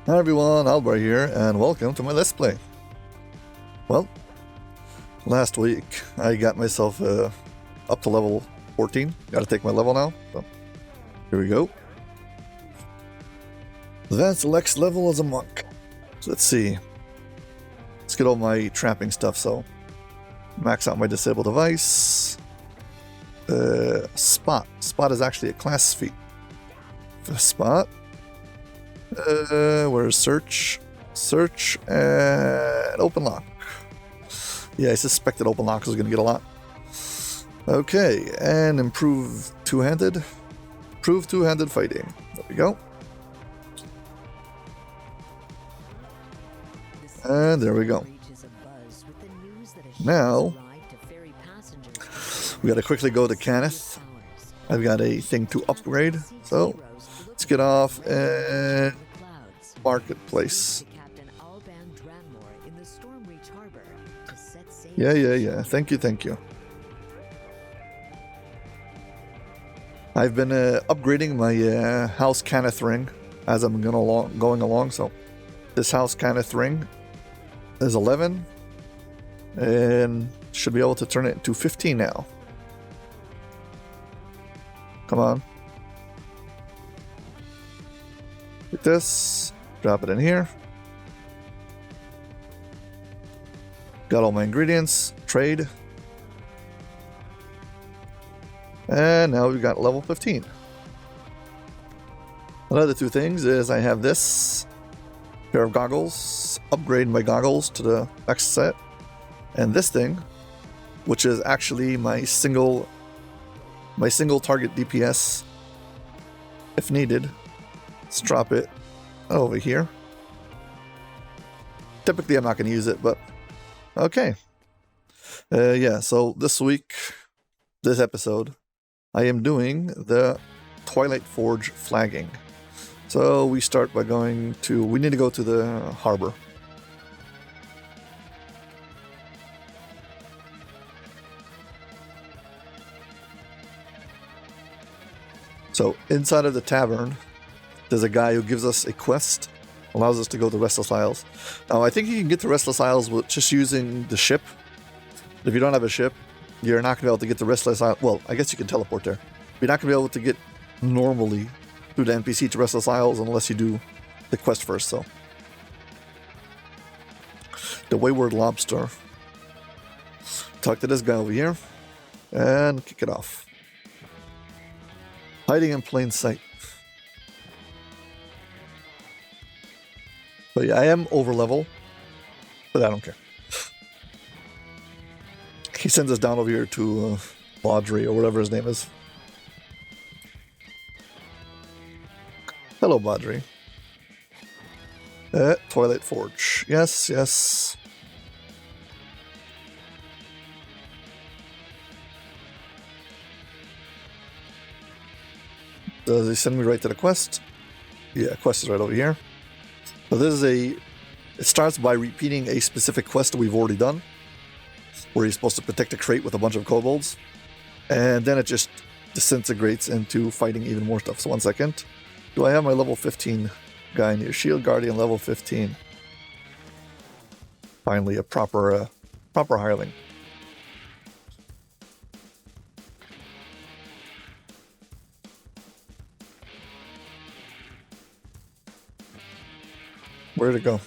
Hi everyone, Aldbar here, and welcome to my Let's Play. Well, last week I got myself up to level 14. Gotta take my level now, so here we go. That's the next level as a monk. So let's see. Let's get all my trapping stuff, so max out my disable device. Spot. Spot is actually a class feat. Spot. Where's search? Search and open lock. Yeah, I suspected open lock was going to get a lot. Okay, and improve two-handed. Improve two-handed fighting. There we go. And there we go. Now, we got to quickly go to Cannith. I've got a thing to upgrade, so let's get off and marketplace. Yeah. Thank you. I've been upgrading my house Cannith ring as I'm going along. So this house Cannith ring is 11, and should be able to turn it into 15 now. Come on. Like this. Drop it in here. Got all my ingredients. Trade. And now we've got level 15. Another two things is I have this pair of goggles. Upgrade my goggles to the next set. And this thing, which is actually my single target DPS if needed. Let's drop it over here. Typically I'm not going to use it, but okay. Yeah, so this episode, I am doing the Twilight Forge flagging. So we start by we need to go to the harbor. So inside of the tavern, there's a guy who gives us a quest, allows us to go to Restless Isles. Now, I think you can get to Restless Isles with just using the ship. If you don't have a ship, you're not going to be able to get to Restless Isles. Well, I guess you can teleport there. You're not going to be able to get normally through the NPC to Restless Isles unless you do the quest first, so. The Wayward Lobster. Talk to this guy over here, and kick it off. Hiding in plain sight. So yeah, I am over level, but I don't care. He sends us down over here to Baudry, or whatever his name is. Hello, Baudry. Twilight Forge. Yes. Does he send me right to the quest? Yeah, quest is right over here. So this is it starts by repeating a specific quest that we've already done, where he's supposed to protect a crate with a bunch of kobolds, and then it just disintegrates into fighting even more stuff. So 1 second. Do I have my level 15 guy in here? Shield Guardian level 15. Finally, a proper hireling. Where'd it go?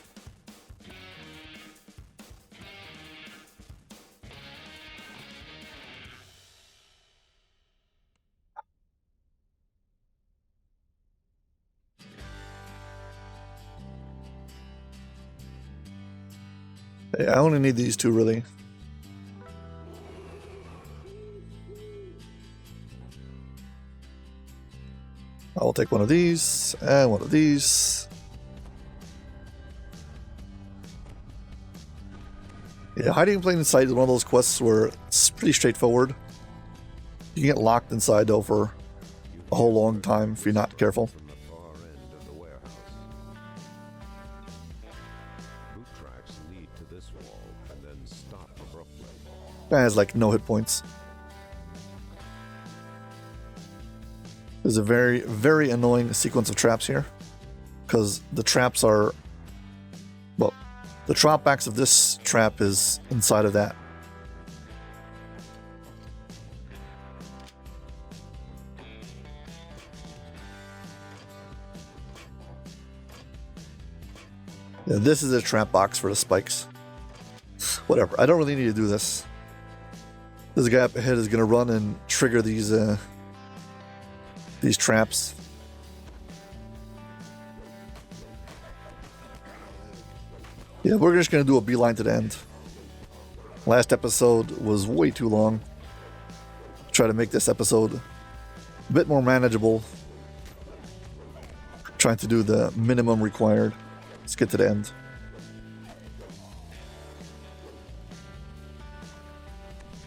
Hey, I only need these two, really. I will take one of these and one of these. Yeah, hiding in plain sight is one of those quests where it's pretty straightforward. You can get locked inside though for a whole long time if you're not careful. Guy has like no hit points. There's a very, very annoying sequence of traps here. because the traps are, well, the drop backs of this trap is inside of that. Yeah, this is a trap box for the spikes. Whatever, I don't really need to do this. This guy up ahead is going to run and trigger these traps. Yeah, we're just going to do a beeline to the end. Last episode was way too long. Try to make this episode a bit more manageable. Trying to do the minimum required. Let's get to the end.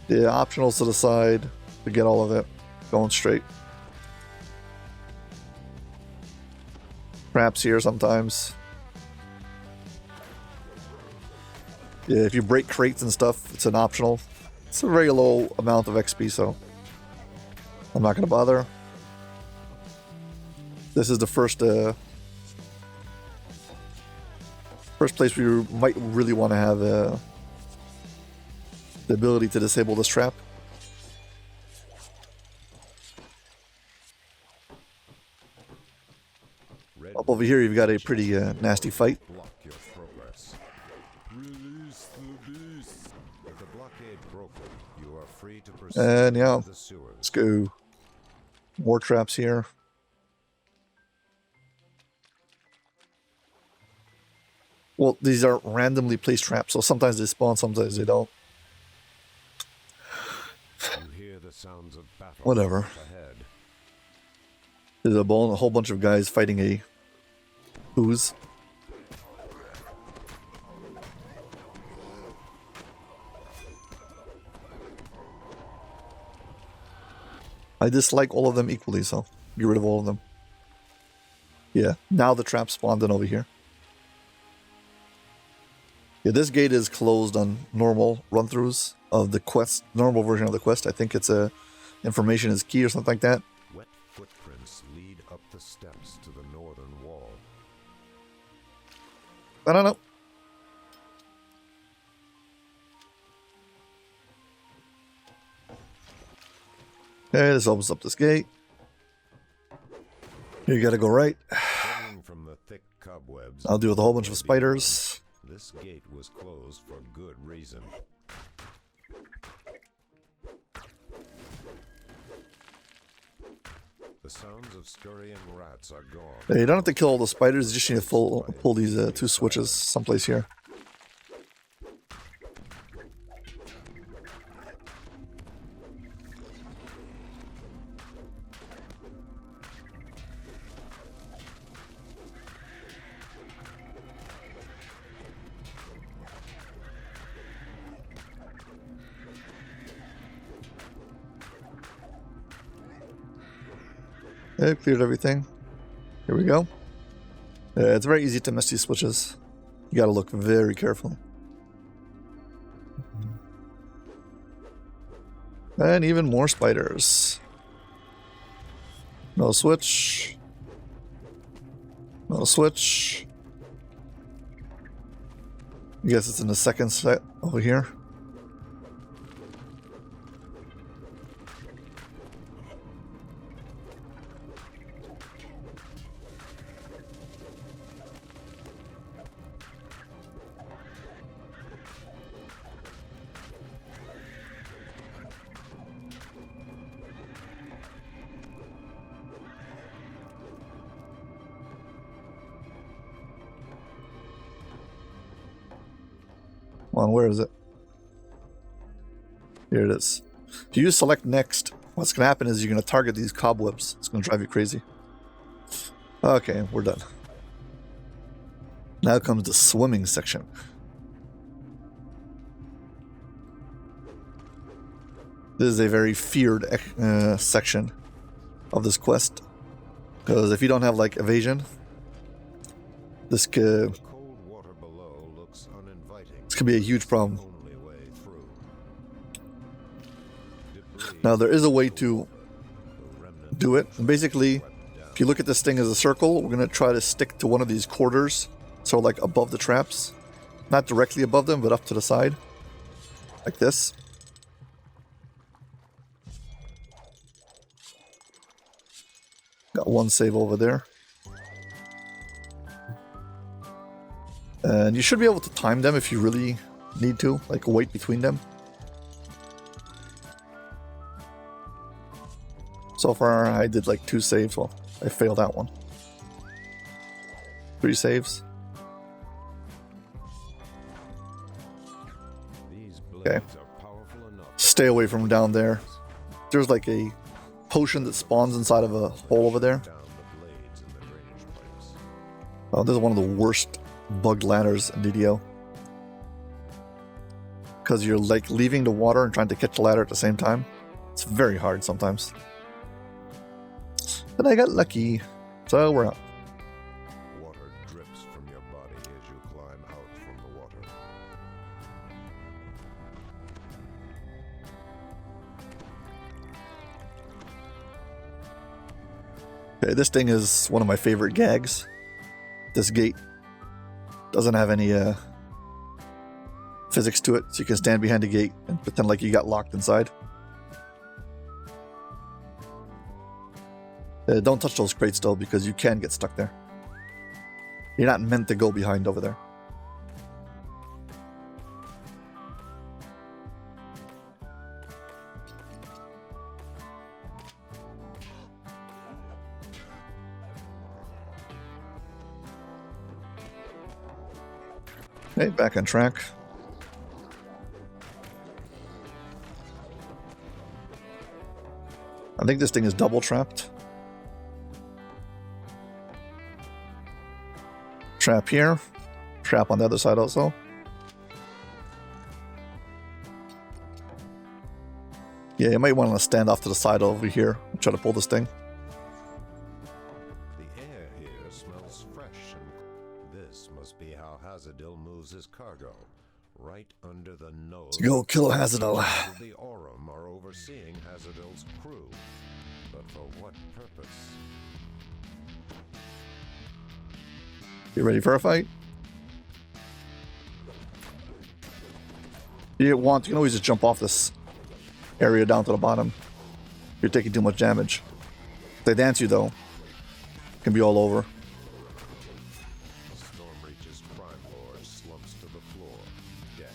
Yeah, optionals to the side to get all of it going straight. Traps here sometimes. Yeah, if you break crates and stuff, it's an optional. It's a very low amount of XP, so I'm not going to bother. This is the first place where you might really want to have the ability to disable this trap. Up over here, you've got a pretty nasty fight. And yeah, let's go. More traps here. Well, these are randomly placed traps, so sometimes they spawn, sometimes they don't. Whatever. There's a whole bunch of guys fighting a ooze. I dislike all of them equally, so get rid of all of them. Yeah, now the trap spawned in over here. Yeah, this gate is closed on normal run-throughs of the quest, normal version of the quest. I think it's a information is key or something like that. Wet footprints lead up the steps to the northern wall. I don't know. Okay, this opens up this gate. Here you gotta go right. From the thick cobwebs, I'll deal with a whole bunch of spiders. This gate was closed for good reason. The sounds of scurrying rats are gone. Hey, you don't have to kill all the spiders, you just need to pull these two switches someplace here. Okay, cleared everything. Here we go. It's very easy to miss these switches. You gotta look very carefully. And even more spiders. No switch. No switch. I guess it's in the second set over here. Come on, where is it? Here it is. If you select next, what's going to happen is you're going to target these cobwebs. It's going to drive you crazy. Okay, we're done. Now comes the swimming section. This is a very feared section of this quest. Because if you don't have, like, evasion, this could be a huge problem. Now there is a way to do it. And basically, If you look at this thing as a circle, we're going to try to stick to one of these quarters. So like above the traps. Not directly above them, but up to the side. Like this. Got one save over there. And you should be able to time them if you really need to, like wait between them. So far I did like 2 saves, well, I failed that one. 3 saves. Okay. Stay away from down there. There's like a potion that spawns inside of a hole over there. Oh, this is one of the worst bugged ladders in DDO. Because you're like leaving the water and trying to catch the ladder at the same time. It's very hard sometimes. But I got lucky, so we're up. Water drips from your body as you climb out from the water. Okay, this thing is one of my favorite gags. This gate doesn't have any physics to it, so you can stand behind the gate and pretend like you got locked inside. Don't touch those crates though, because you can get stuck there. You're not meant to go behind over there. Okay, back on track. I think this thing is double trapped. Trap here. Trap on the other side also. Yeah, you might want to stand off to the side over here and try to pull this thing. The air here smells fresh, and this must be how Hazadil moves his cargo. Right under the nose. Let's go kill Hazadil. The Aurum are overseeing Hazadil's crew. But for what purpose? You ready for a fight? If you want, you can always just jump off this area down to the bottom. You're taking too much damage. If they dance you though, it can be all over. Storm reaches Prime Lord, slumps to the floor, dead.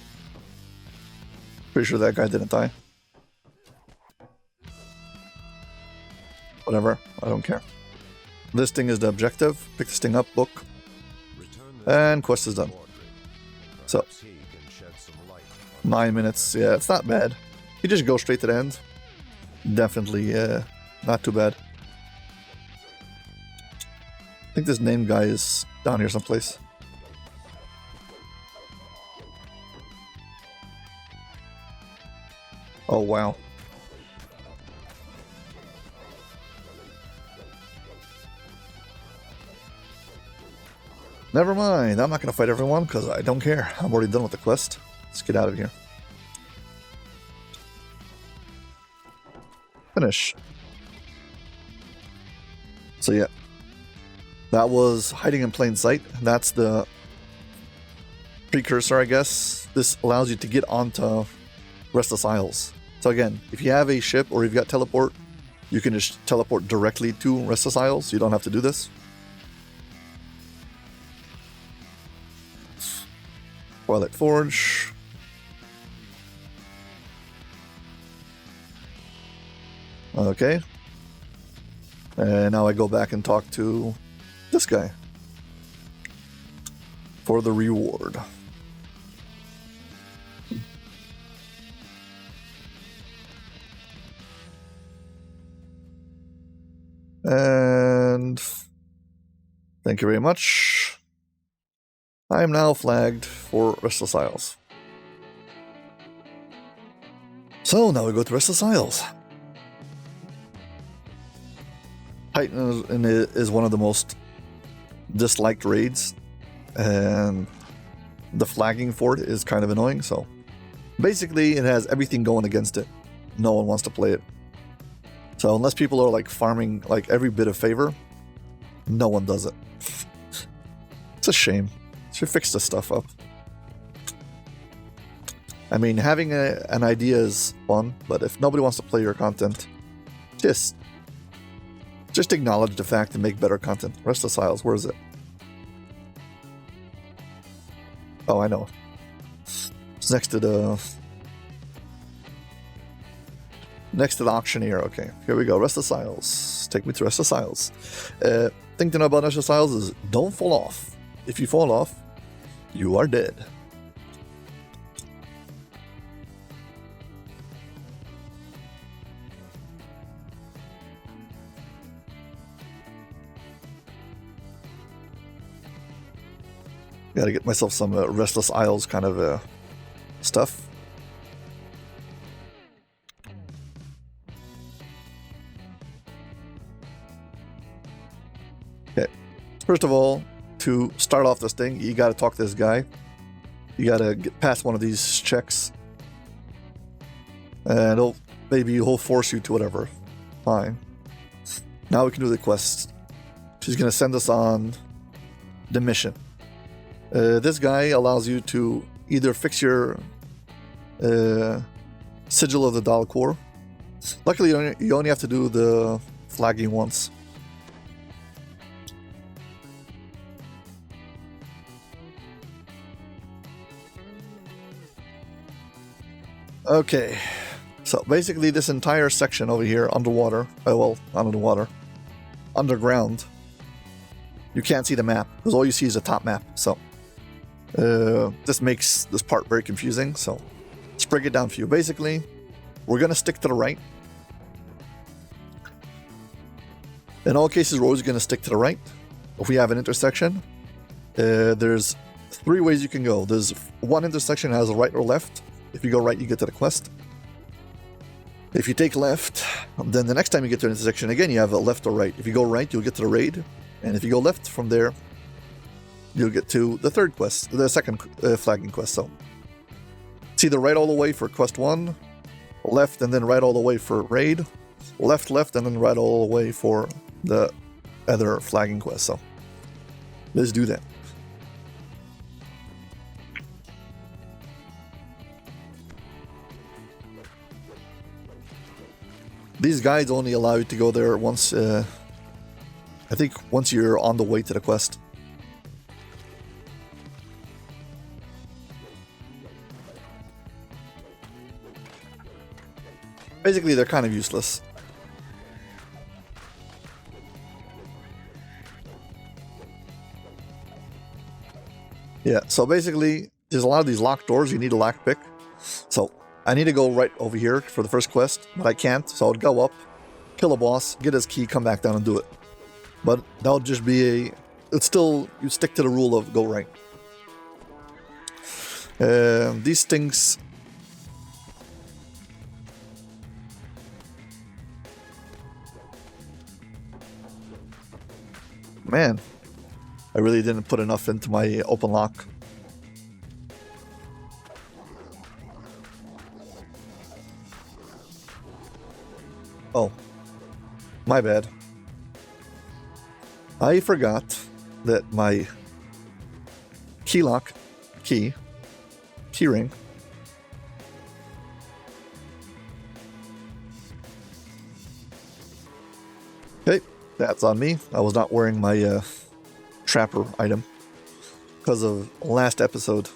Pretty sure that guy didn't die. Whatever, I don't care. This thing is the objective. Pick this thing up, book. And quest is done. So, 9 minutes. Yeah, it's not bad. You just go straight to the end. Definitely not too bad. I think this name guy is down here someplace. Oh, wow. Never mind, I'm not going to fight everyone because I don't care. I'm already done with the quest. Let's get out of here. Finish. So yeah, that was hiding in plain sight. That's the precursor, I guess. This allows you to get onto Restless Isles. So again, if you have a ship or you've got teleport, you can just teleport directly to Restless Isles. You don't have to do this. Twilight Forge. Okay. And now I go back and talk to this guy for the reward. And thank you very much. I am now flagged for Restless Isles. So now we go to Restless Isles. Titan is one of the most disliked raids, and the flagging for it is kind of annoying. So basically it has everything going against it. No one wants to play it. So unless people are like farming like every bit of favor, No one does it. It's a shame. Should fix this stuff up. I mean, having an idea is fun, but if nobody wants to play your content, just acknowledge the fact and make better content. Restless Isles, where is it? Oh, I know. It's next to the auctioneer. Okay, here we go. Restless Isles. Take me to Restless Isles. Thing to know about Restless Isles is don't fall off. If you fall off, you are dead. Gotta get myself some Restless Isles kind of stuff. Okay, first of all, to start off this thing, you gotta talk to this guy. You gotta get past one of these checks. And maybe he'll force you to whatever. Fine. Now we can do the quest. She's gonna send us on the mission. This guy allows you to either fix your Sigil of the Quor. Luckily, you only have to do the flagging once. Okay, so basically this entire section over here underwater, well, not underwater, underground, you can't see the map because all you see is the top map, so this makes this part very confusing, so let's break it down for you. Basically, we're going to stick to the right. In all cases, we're always going to stick to the right. If we have an intersection, there's 3 ways you can go. There's one intersection that has a right or left. If you go right, you get to the quest. If you take left, then the next time you get to an intersection, again, you have a left or right. If you go right, you'll get to the raid. And if you go left from there, you'll get to the third quest, the second flagging quest. So it's either right all the way for quest 1, left and then right all the way for raid, left, and then right all the way for the other flagging quest. So let's do that. These guides only allow you to go there once, I think once you're on the way to the quest. Basically, they're kind of useless. Yeah, so basically, there's a lot of these locked doors. You need a lock pick. So I need to go right over here for the first quest, but I can't. So I'll go up, kill a boss, get his key, come back down and do it. But that'll just be it's still, you stick to the rule of go right. These things... Man, I really didn't put enough into my open lock. Oh, my bad. I forgot that my key ring, okay, that's on me. I was not wearing my trapper item because of last episode.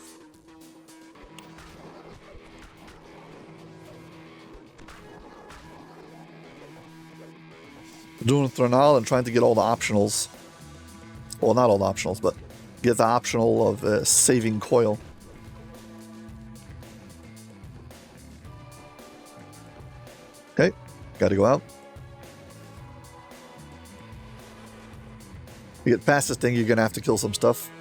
Doing Thranal and trying to get all the optionals. Well, not all the optionals, but get the optional of saving coil. Okay, gotta go out. To get past this thing, you're gonna have to kill some stuff.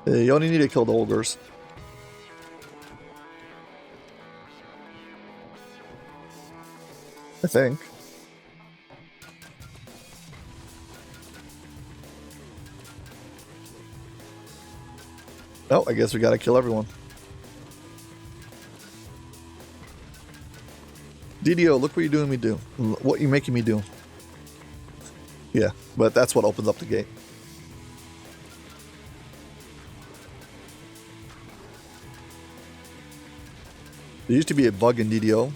You only need to kill the ogres. I think. Oh, I guess we gotta kill everyone. DDO, look what you're doing me do. What you're making me do. Yeah, but that's what opens up the gate. There used to be a bug in DDO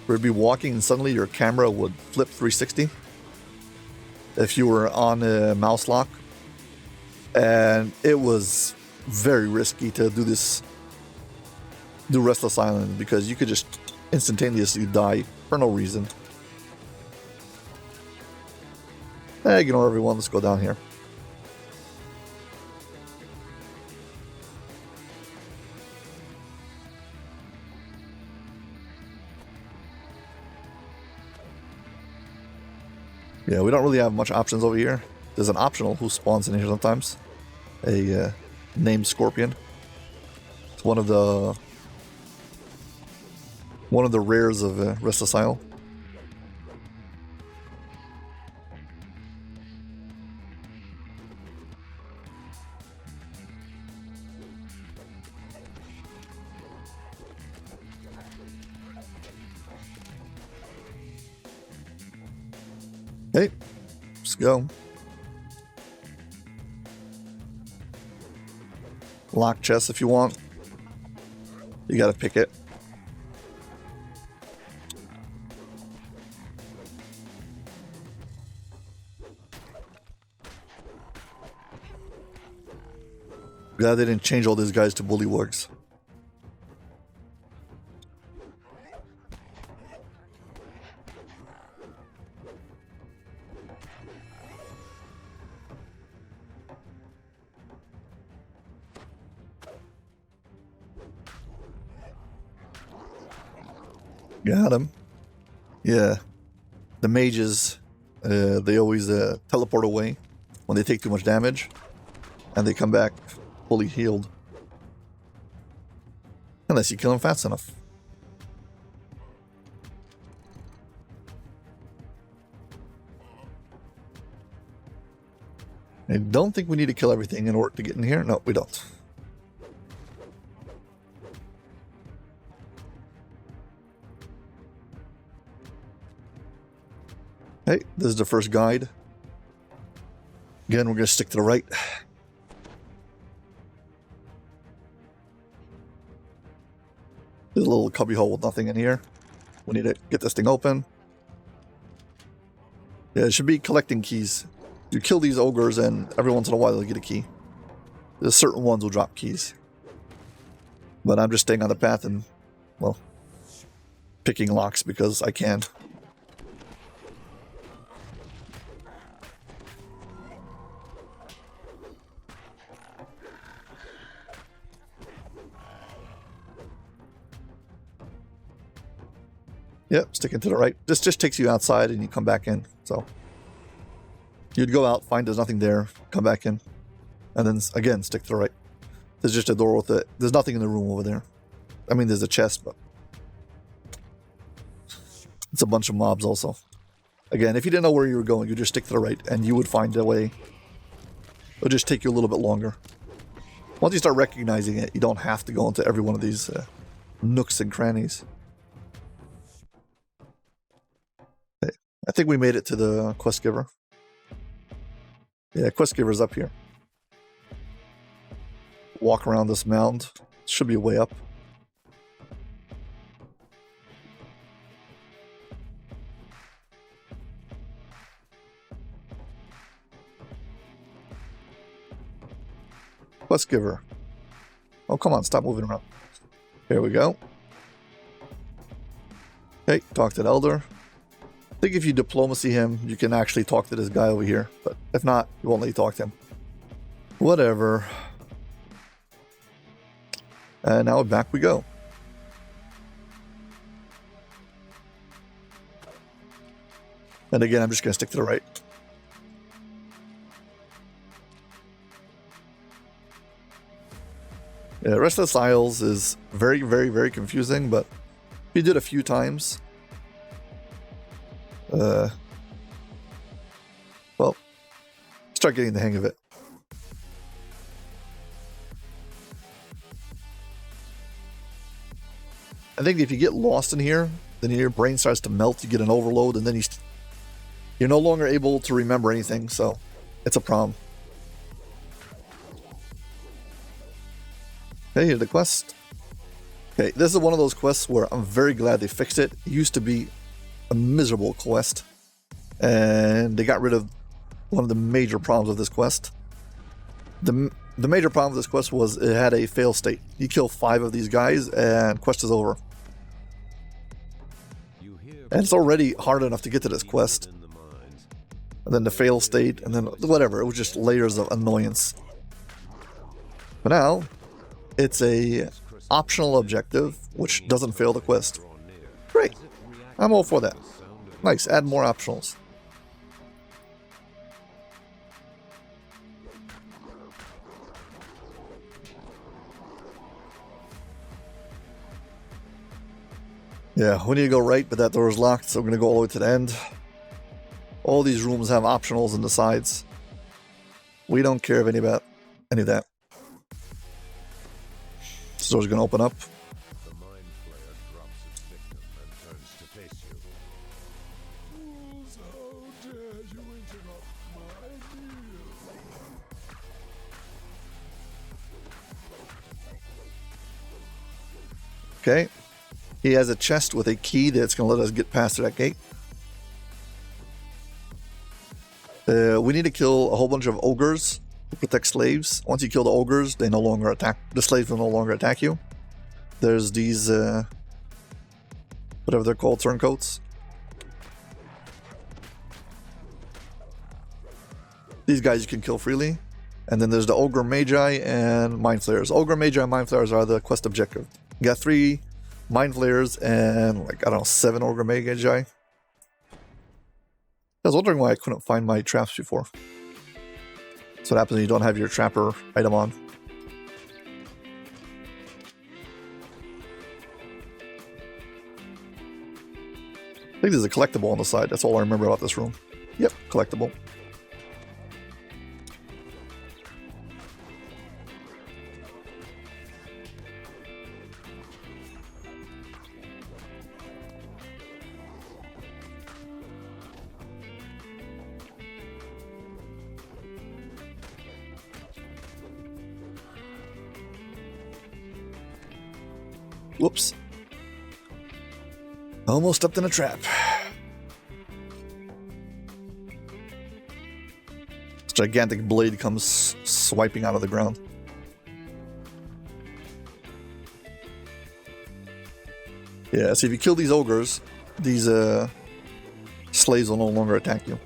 where you'd be walking and suddenly your camera would flip 360 if you were on a mouse lock. And it was very risky to do Restless Island because you could just instantaneously die for no reason. Ignore everyone, let's go down here. Yeah, we don't really have much options over here. There's an optional who spawns in here sometimes. A named Scorpion. It's one of the rares of Restless Isle. Hey, let's go. Lock chest if you want. You gotta pick it. Glad they didn't change all these guys to bullywargs. Got him. Yeah. The mages, they always teleport away when they take too much damage. And they come back fully healed. Unless you kill them fast enough. I don't think we need to kill everything in order to get in here. No, we don't. Hey, this is the first guide. Again, we're going to stick to the right. There's a little cubby hole with nothing in here. We need to get this thing open. Yeah, it should be collecting keys. You kill these ogres and every once in a while they'll get a key. There's certain ones will drop keys. But I'm just staying on the path and, well, picking locks because I can. Yep, sticking to the right. This just takes you outside and you come back in. So you'd go out, find there's nothing there, come back in, and then again stick to the right. There's just a door with it. There's nothing in the room over there. I mean, there's a chest, but it's a bunch of mobs also. Again, if you didn't know where you were going, you just stick to the right and you would find a way. It'll just take you a little bit longer. Once you start recognizing it, you don't have to go into every one of these nooks and crannies. I think we made it to the quest giver. Yeah, quest giver's up here. Walk around this mound. Should be way up. Quest giver. Oh, come on, stop moving around. Here we go. Okay, talk to the elder. I think if you diplomacy him, you can actually talk to this guy over here. But if not, you won't let you talk to him. Whatever. And now back we go. And again, I'm just going to stick to the right. Yeah, Restless Isles is very, very, very confusing, but if you did it a few times, well, start getting the hang of it. I think if you get lost in here, then your brain starts to melt, you get an overload, and then you're no longer able to remember anything, so it's a problem. Okay, here's the quest. Okay, this is one of those quests where I'm very glad they fixed it. It used to be a miserable quest, and they got rid of one of the major problems of this quest. The major problem of this quest was it had a fail state. You kill 5 of these guys and quest is over. And it's already hard enough to get to this quest. And then the fail state, and then whatever. It was just layers of annoyance. But now, it's a optional objective, which doesn't fail the quest. Great. I'm all for that. Nice, add more optionals. Yeah, we need to go right, but that door is locked, so we're going to go all the way to the end. All these rooms have optionals on the sides. We don't care about any of that. This door's going to open up. The mind flayer drops its victim and turns to face you. Fools, how dare you interrupt my meal? Okay. He has a chest with a key that's going to let us get past that gate. We need to kill a whole bunch of ogres to protect slaves. Once you kill the ogres, they no longer attack. The slaves will no longer attack you. There's these, whatever they're called, turncoats. These guys you can kill freely. And then there's the ogre magi and mind flayers. Ogre magi and mind flayers are the quest objective. You got 3 mind flayers and, like, I don't know, 7 ogre magi. I was wondering why I couldn't find my traps before. That's what happens when you don't have your trapper item on. I think there's a collectible on the side. That's all I remember about this room. Yep, collectible. Whoops. Almost stepped in a trap. This gigantic blade comes swiping out of the ground. Yeah, so if you kill these ogres, these slaves will no longer attack you.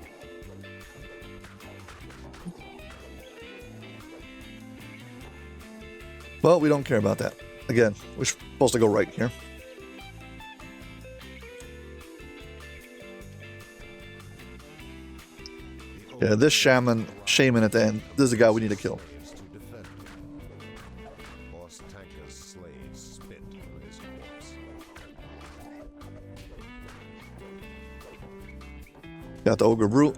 Well, we don't care about that. Again, we're supposed to go right here. Yeah, this shaman at the end. This is the guy we need to kill. Got the ogre brute.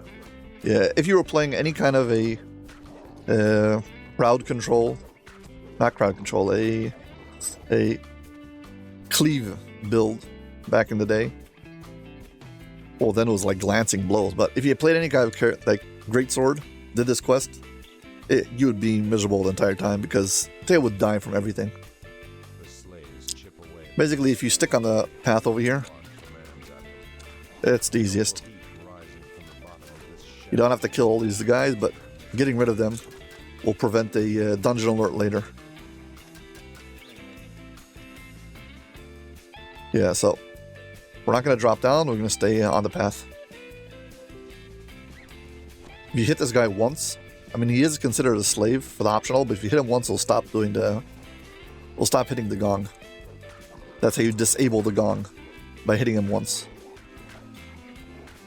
Yeah, if you were playing any kind of a crowd control, not crowd control, a cleave build back in the day. Well, then it was like glancing blows. But if you played any kind of like greatsword, did this quest, you would be miserable the entire time because they would die from everything. Basically, if you stick on the path over here, it's the easiest. You don't have to kill all these guys, but getting rid of them will prevent a dungeon alert later. Yeah, so we're not going to drop down, we're going to stay on the path. If you hit this guy once, I mean, he is considered a slave for the optional, but if you hit him once, he'll stop hitting the gong. That's how you disable the gong, by hitting him once.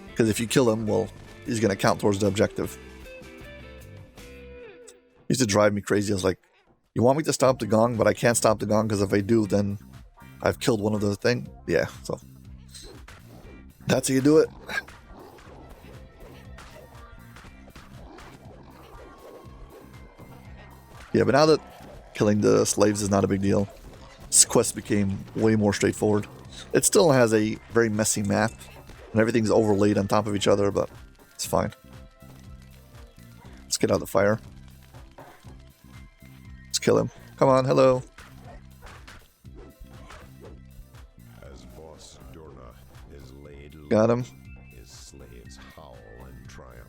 Because if you kill him, well, he's going to count towards the objective. It used to drive me crazy. I was like, you want me to stop the gong, but I can't stop the gong because if I do, then I've killed one of the thing. Yeah, so that's how you do it. Yeah, but now that killing the slaves is not a big deal, this quest became way more straightforward. It still has a very messy map, and everything's overlaid on top of each other, but it's fine. Let's get out of the fire. Let's kill him. Come on, hello. As boss Dorna is laid low, Got him. his slaves howl in triumph.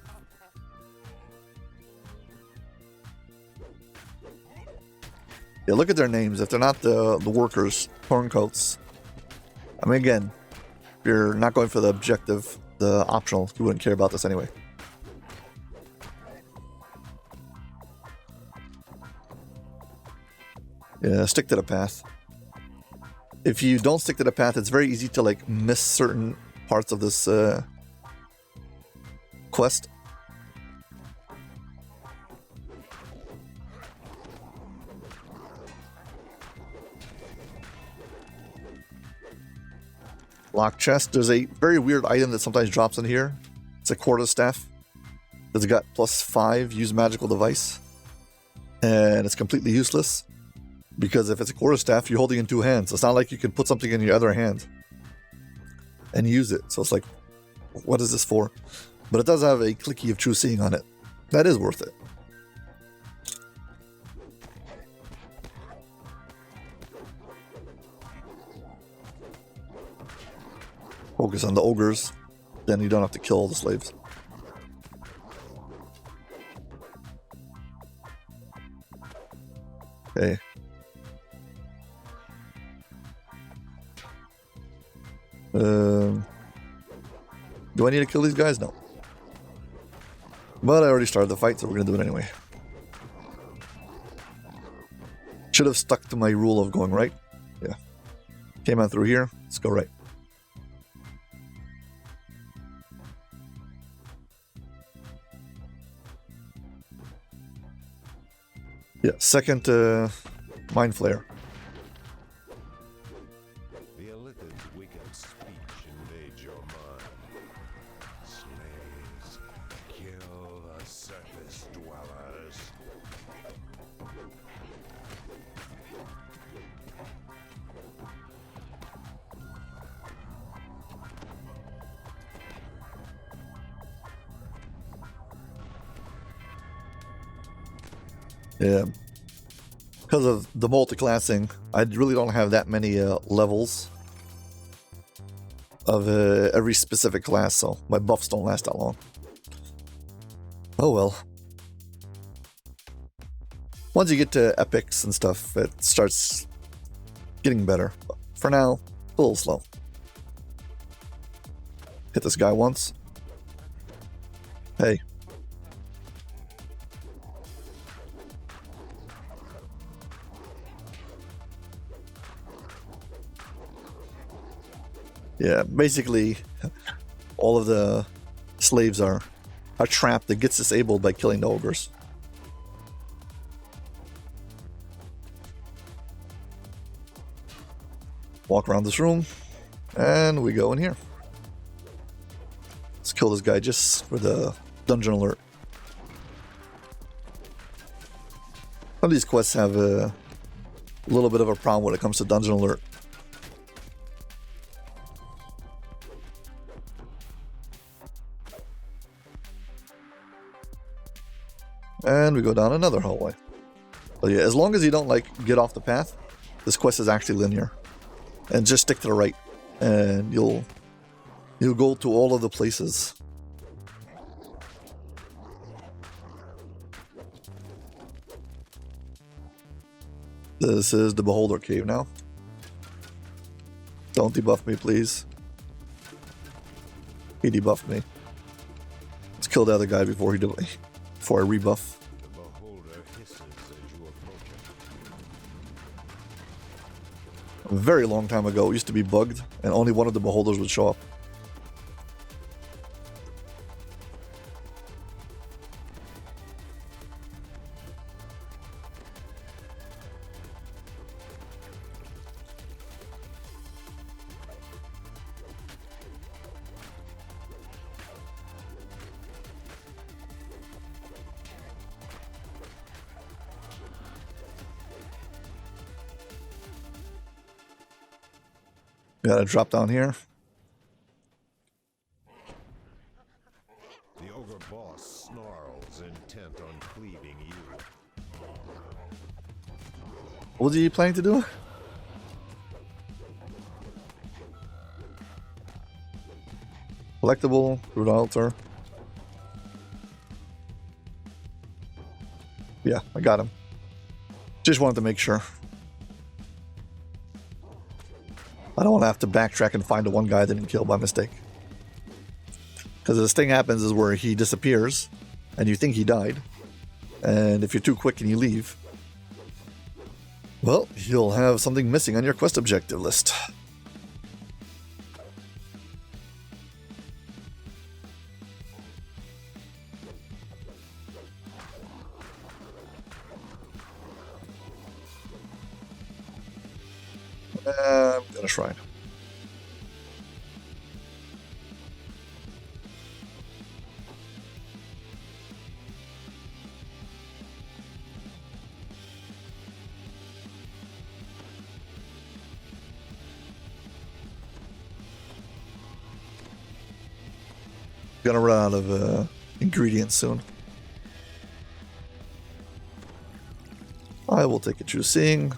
Yeah, look at their names. If they're not the workers, turncoats. I mean, again, if you're not going for the objective, the optional, you wouldn't care about this anyway. Yeah, stick to the path. If you don't stick to the path, it's very easy to like miss certain parts of this quest. Lock chest. There's a very weird item that sometimes drops in here. It's a quarterstaff. It's got +5 use magical device. And it's completely useless. Because if it's a quarterstaff, you're holding it in 2 hands. It's not like you can put something in your other hand and use it. So it's like, what is this for? But it does have a clicky of true seeing on it. That is worth it. Focus on the ogres, then you don't have to kill all the slaves. Okay. Do I need to kill these guys? No. But I already started the fight, so we're gonna do it anyway. Should have stuck to my rule of going right. Yeah. Came out through here. Let's go right. Yeah, second mind flare. The Illithid's wicked speech invades your mind. Slaves, kill the surface dwellers. Yeah. Because of the multi-classing, I really don't have that many levels of every specific class, so my buffs don't last that long. Oh well. Once you get to epics and stuff, it starts getting better. But for now, a little slow. Hit this guy once. Hey. Yeah, basically, all of the slaves are trapped that gets disabled by killing the ogres. Walk around this room, and we go in here. Let's kill this guy just for the dungeon alert. Some of these quests have a little bit of a problem when it comes to dungeon alert. And we go down another hallway. But yeah, as long as you don't like get off the path, this quest is actually linear. And just stick to the right, and you'll go to all of the places. This is the Beholder Cave now. Don't debuff me, please. He debuffed me. Let's kill the other guy before I rebuff. The beholder hisses as you approach it. A very long time ago, it used to be bugged, and only one of the beholders would show up. Gotta drop down here. The ogre boss snarls, intent on cleaving you. What are you planning to do? Collectible, root altar. Yeah, I got him. Just wanted to make sure. I don't want to have to backtrack and find the one guy I didn't kill by mistake. Because this thing happens is where he disappears, and you think he died. And if you're too quick and you leave, well, you'll have something missing on your quest objective list. I'm gonna shrine. Gonna run out of ingredients soon. I will take a true seeing.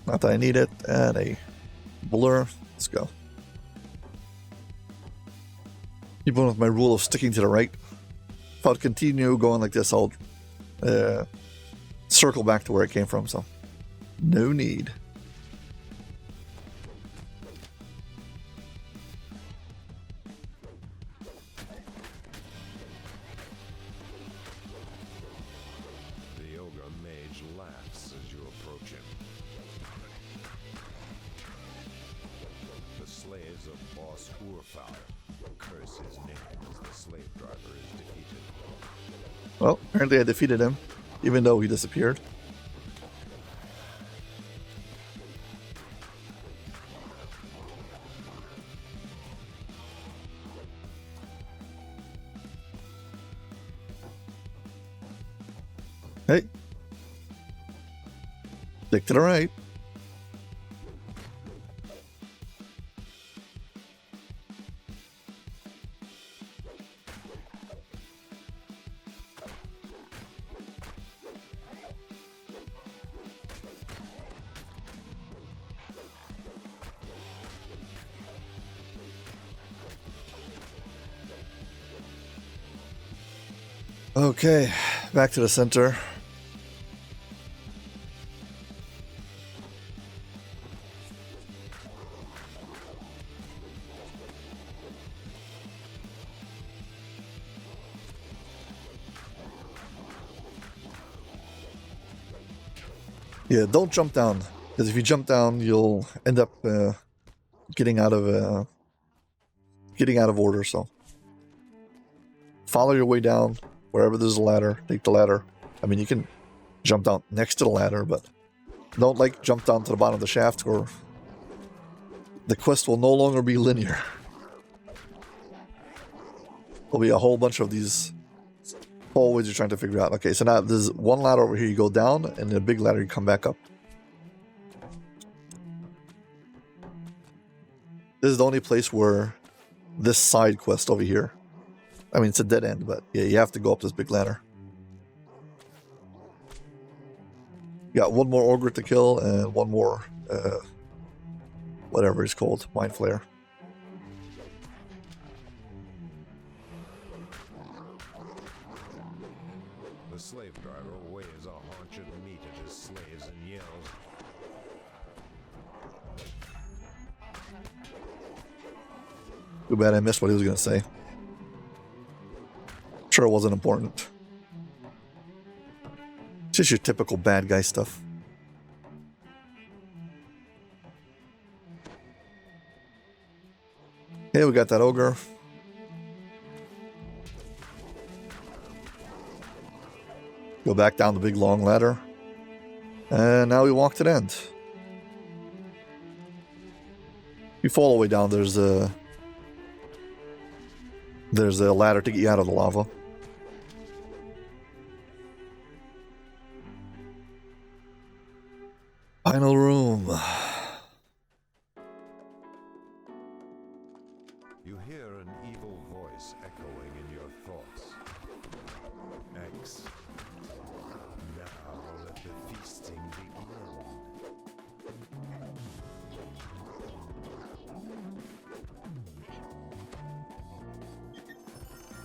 Not that I need it. And a blur. Let's go. Even with my rule of sticking to the right. If I'd continue going like this, I'll circle back to where it came from. So, no need. The ogre mage laughs as you approach him. The slaves of boss Quor curse his name as the slave driver is defeated. Well, apparently I defeated him, even though he disappeared. Hey. Stick to the right. Okay, back to the center. Yeah, don't jump down, because if you jump down, you'll end up getting out of order. So follow your way down wherever there's a ladder. Take the ladder. I mean, you can jump down next to the ladder, but don't jump down to the bottom of the shaft, or the quest will no longer be linear. There'll be a whole bunch of these hallways you're trying to figure out. Okay, so now there's one ladder over here, you go down, and the big ladder you come back up. This is the only place where this side quest over here, I mean, it's a dead end, but yeah, you have to go up this big ladder. You got one more ogre to kill and one more whatever it's called, mind flare. The slave driver waves a haunch of meat at his slaves and yells. Too bad I missed what he was going to say. Sure, it wasn't important. Just your typical bad guy stuff. Okay, we got that ogre. Go back down the big long ladder. And now we walk to the end. You fall all the way down, there's a ladder to get you out of the lava. Final room. You hear an evil voice echoing in your thoughts. X. Now let the feasting begin.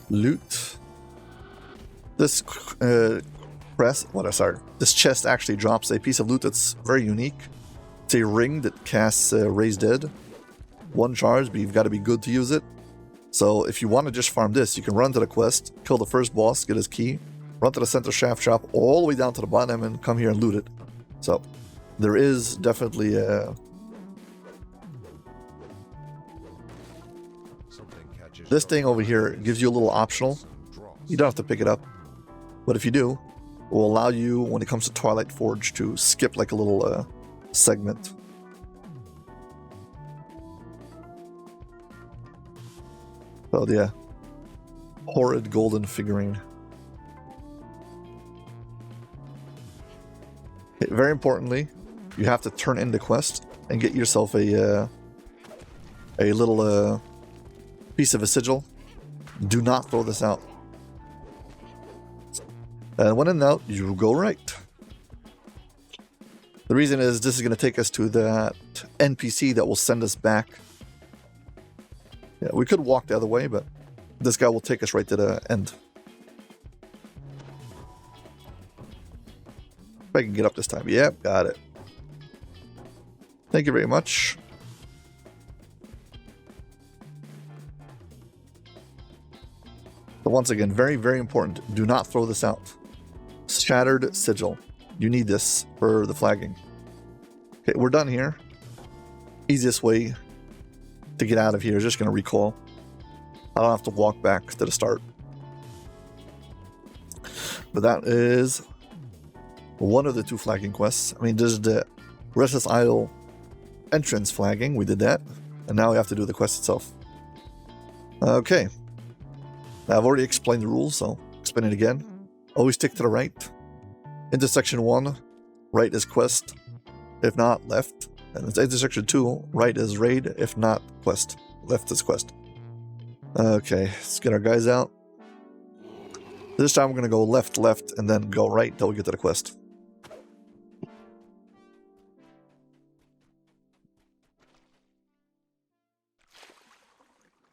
Loot. This this chest actually drops a piece of loot that's very unique. It's a ring that casts Raise Dead. One charge, but you've got to be good to use it. So if you want to just farm this, you can run to the quest, kill the first boss, get his key, run to the center shaft shop all the way down to the bottom and come here and loot it. So there is definitely this thing over here gives you a little optional. You don't have to pick it up, but if you do, it will allow you, when it comes to Twilight Forge, to skip like a little segment. So yeah, horrid golden figurine. Okay, very importantly, you have to turn in the quest and get yourself a little piece of a sigil. Do not throw this out. And when in doubt, you go right. The reason is this is going to take us to that NPC that will send us back. Yeah, we could walk the other way, but this guy will take us right to the end. If I can get up this time. Yep, got it. Thank you very much. But once again, very, very important. Do not throw this out. Shattered Sigil. You need this for the flagging. Okay, we're done here. Easiest way to get out of here is just going to recall. I don't have to walk back to the start. But that is one of the two flagging quests. I mean, there's the Restless Isle entrance flagging. We did that. And now we have to do the quest itself. Okay. Now, I've already explained the rules, so explain it again. Always stick to the right. Intersection 1, right is quest. If not, left. And it's intersection 2, right is raid. If not, quest. Left is quest. Okay, let's get our guys out. This time we're going to go left, left, and then go right until we get to the quest.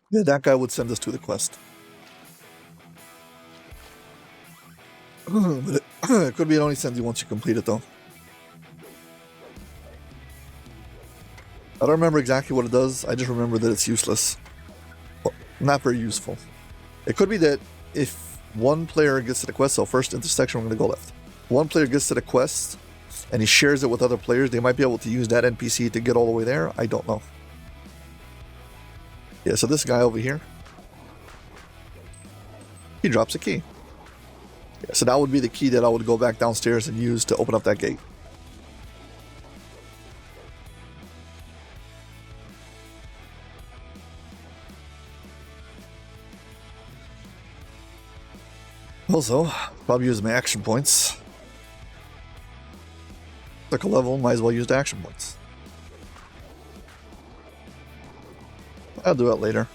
Yeah, that guy would send us to the quest. But it could be it only sends you once you complete it, though. I don't remember exactly what it does. I just remember that it's useless. Well, not very useful. It could be that if one player gets to the quest, so first intersection, we're going to go left. One player gets to the quest, and he shares it with other players. They might be able to use that NPC to get all the way there. I don't know. Yeah, so this guy over here, he drops a key. Yeah, so that would be the key that I would go back downstairs and use to open up that gate. Also, probably use my action points. Took a level, might as well use the action points. I'll do that later.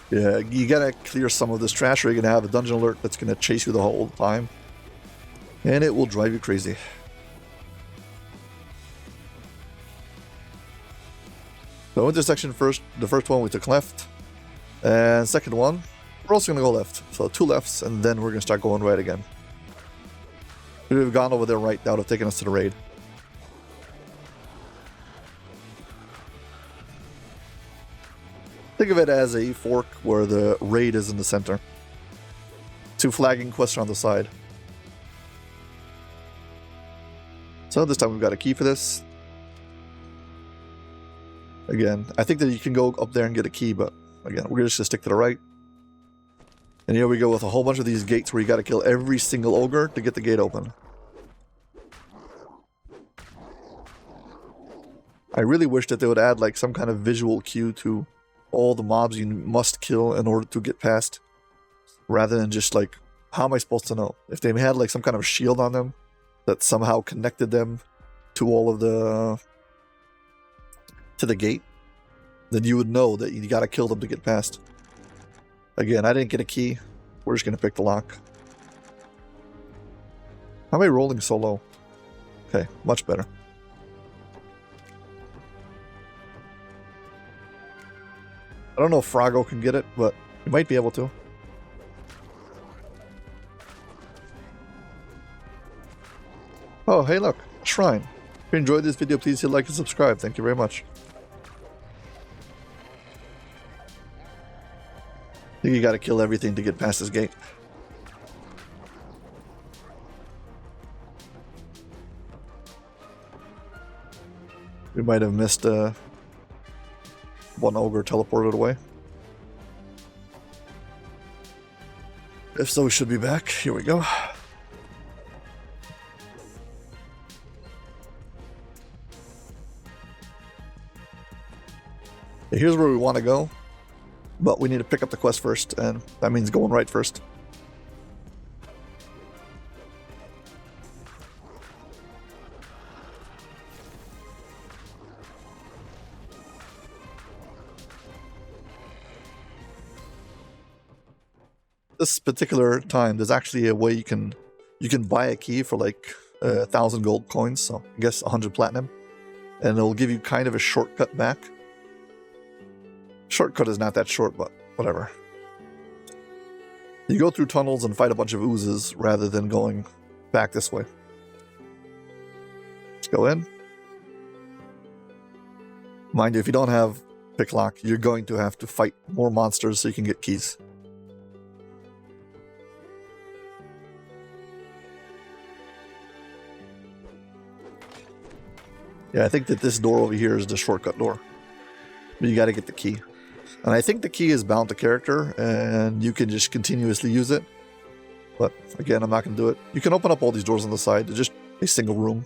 Yeah, you gotta clear some of this trash or you're gonna have a dungeon alert that's gonna chase you the whole time. And it will drive you crazy. So intersection first, the first one we took left. And second one, we're also gonna go left. So 2 lefts and then we're gonna start going right again. If we've gone over there right, that would have taken us to the raid. Think of it as a fork where the raid is in the center. 2 flagging quests on the side. So this time we've got a key for this. Again, I think that you can go up there and get a key, but again, we're just gonna stick to the right. And here we go with a whole bunch of these gates where you gotta kill every single ogre to get the gate open. I really wish that they would add like some kind of visual cue to all the mobs you must kill in order to get past, rather than just like how am I supposed to know? If they had like some kind of shield on them that somehow connected them to all of the to the gate, then you would know that you gotta kill them to get past. Again, I didn't get a key. We're just gonna pick the lock. How am I rolling so low? Okay, much better. I don't know if Frago can get it, but he might be able to. Oh, hey look, shrine. If you enjoyed this video, please hit like and subscribe. Thank you very much. I think you gotta kill everything to get past this gate. We might have missed one ogre teleported away. If so, we should be back. Here we go. Here's where we want to go, but we need to pick up the quest first, and that means going right first. This particular time, there's actually a way you can buy a key for like 1,000 gold coins, so I guess 100 platinum, and it'll give you kind of a shortcut back. Shortcut is not that short, but whatever. You go through tunnels and fight a bunch of oozes rather than going back this way. Let's go in. Mind you, if you don't have picklock, you're going to have to fight more monsters so you can get keys. Yeah, I think that this door over here is the shortcut door. But you gotta get the key. And I think the key is bound to character, and you can just continuously use it. But again, I'm not gonna do it. You can open up all these doors on the side. They're just a single room.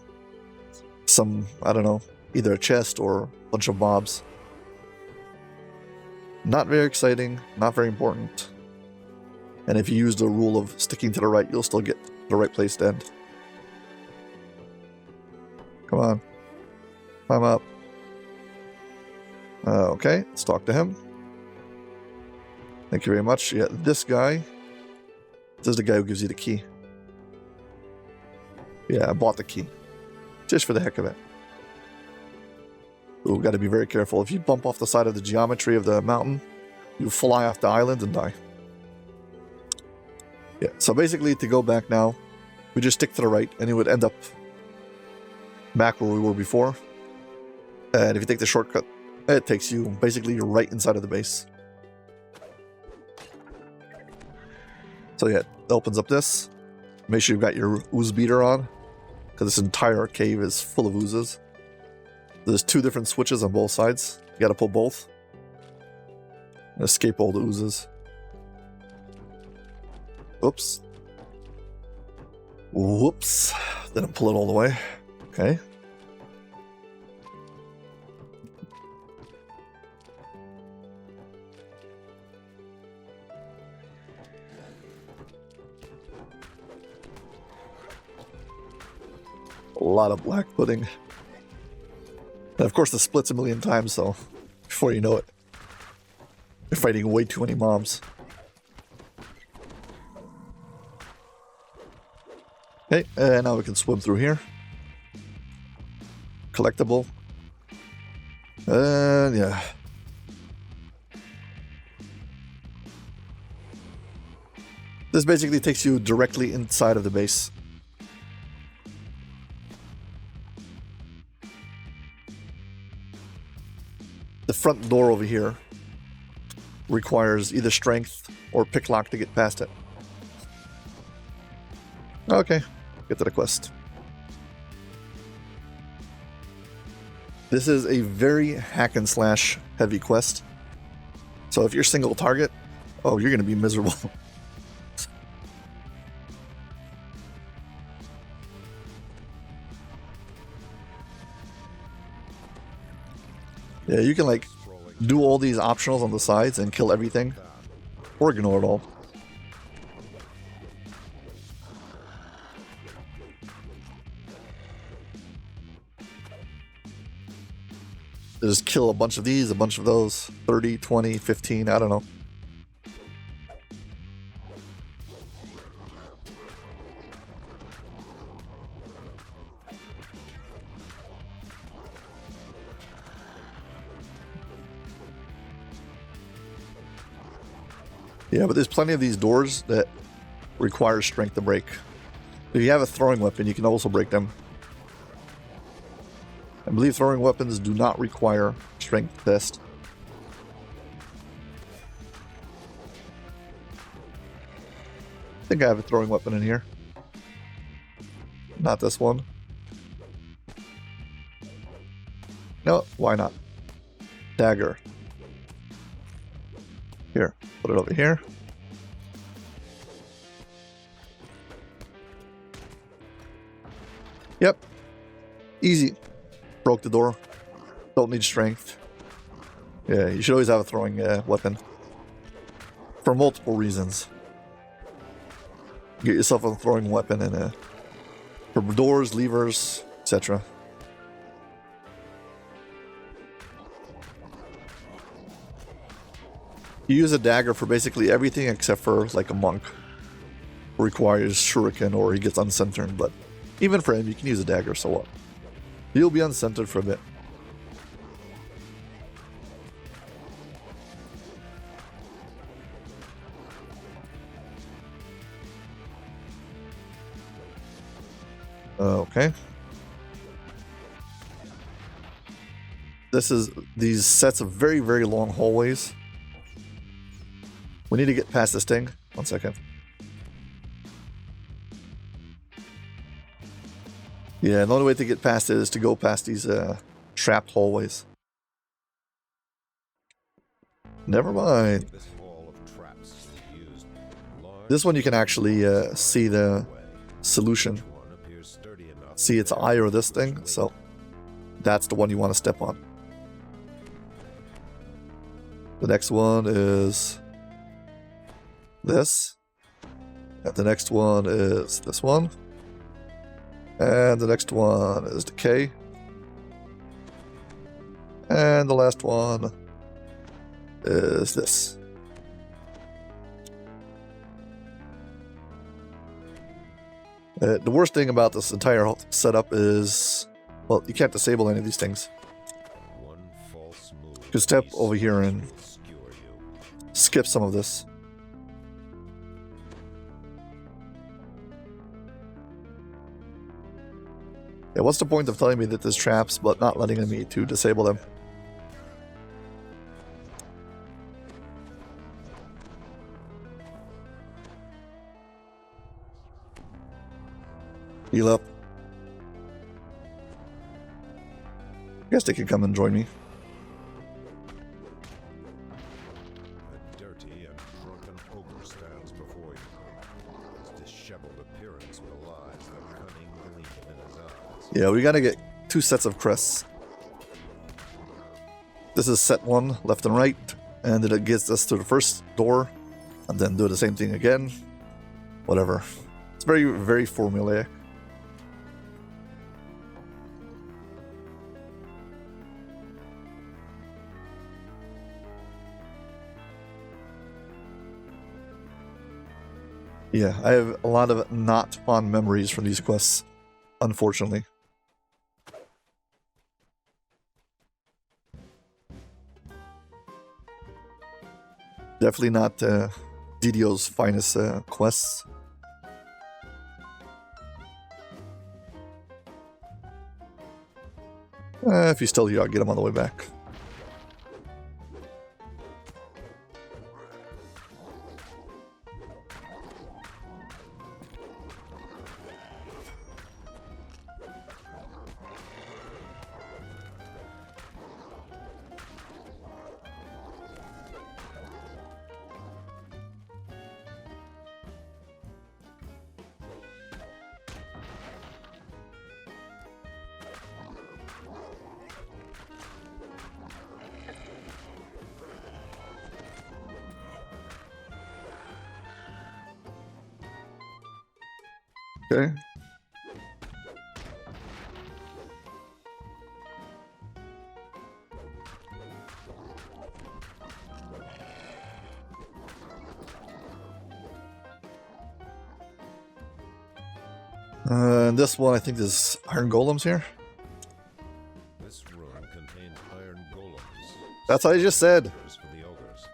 Some, I don't know, either a chest or a bunch of mobs. Not very exciting, not very important. And if you use the rule of sticking to the right, you'll still get the right place to end. Come on. Climb up. Okay, let's talk to him. Thank you very much. Yeah, this guy. This is the guy who gives you the key. Yeah, I bought the key. Just for the heck of it. Ooh, gotta be very careful. If you bump off the side of the geometry of the mountain, you fly off the island and die. Yeah, so basically to go back now, we just stick to the right and it would end up back where we were before. And if you take the shortcut, it takes you basically right inside of the base. So yeah, it opens up this. Make sure you've got your ooze beater on, because this entire cave is full of oozes. There's 2 different switches on both sides. You gotta pull both. And escape all the oozes. Oops. Whoops. Didn't pull it all the way. Okay. A lot of black pudding. And of course the splits a million times, so before you know it, you're fighting way too many mobs. Okay, and now we can swim through here. Collectible. And yeah. This basically takes you directly inside of the base. The front door over here requires either strength or picklock to get past it. Okay, get to the quest. This is a very hack and slash heavy quest. So if you're single target, oh, you're going to be miserable. Yeah, you can like do all these optionals on the sides and kill everything, or ignore it all. They just kill a bunch of these, a bunch of those. 30, 20, 15, I don't know. Yeah, but there's plenty of these doors that require strength to break. If you have a throwing weapon, you can also break them. I believe throwing weapons do not require strength test. I think I have a throwing weapon in here. Not this one. No, why not? Dagger. Here, put it over here. Yep. Easy. Broke the door. Don't need strength. Yeah, you should always have a throwing weapon. For multiple reasons. Get yourself a throwing weapon and for doors, levers, etc. You use a dagger for basically everything except for like a monk. Who requires Shuriken or he gets uncentered, but even for him you can use a dagger, so what? You'll be uncentered for a bit. Okay. This is these sets of very, very long hallways. We need to get past this thing. 1 second. Yeah, the only way to get past it is to go past these trapped hallways. Never mind. This one you can actually see the solution. See, it's eye or this thing, so that's the one you want to step on. The next one is this. And the next one is this one. And the next one is decay. And the last one is this. The worst thing about this entire setup is, well, you can't disable any of these things. You can step over here and skip some of this. Yeah, what's the point of telling me that there's traps but not letting me to disable them? Heal up. Guess they can come and join me. A dirty and drunken ogre stands before you. His disheveled appearance belies the cunning gleam in his eyes. Yeah, we gotta get 2 sets of crests. This is set 1, left and right, and then it gets us to the first door, and then do the same thing again. Whatever. It's very, very formulaic. Yeah, I have a lot of not fond memories from these quests, unfortunately. Definitely not DDO's finest quests. If he's still here, I'll get him on the way back. Okay. And this one, I think there's iron golems here. This room contains iron golems. That's what I just said. For the ogres.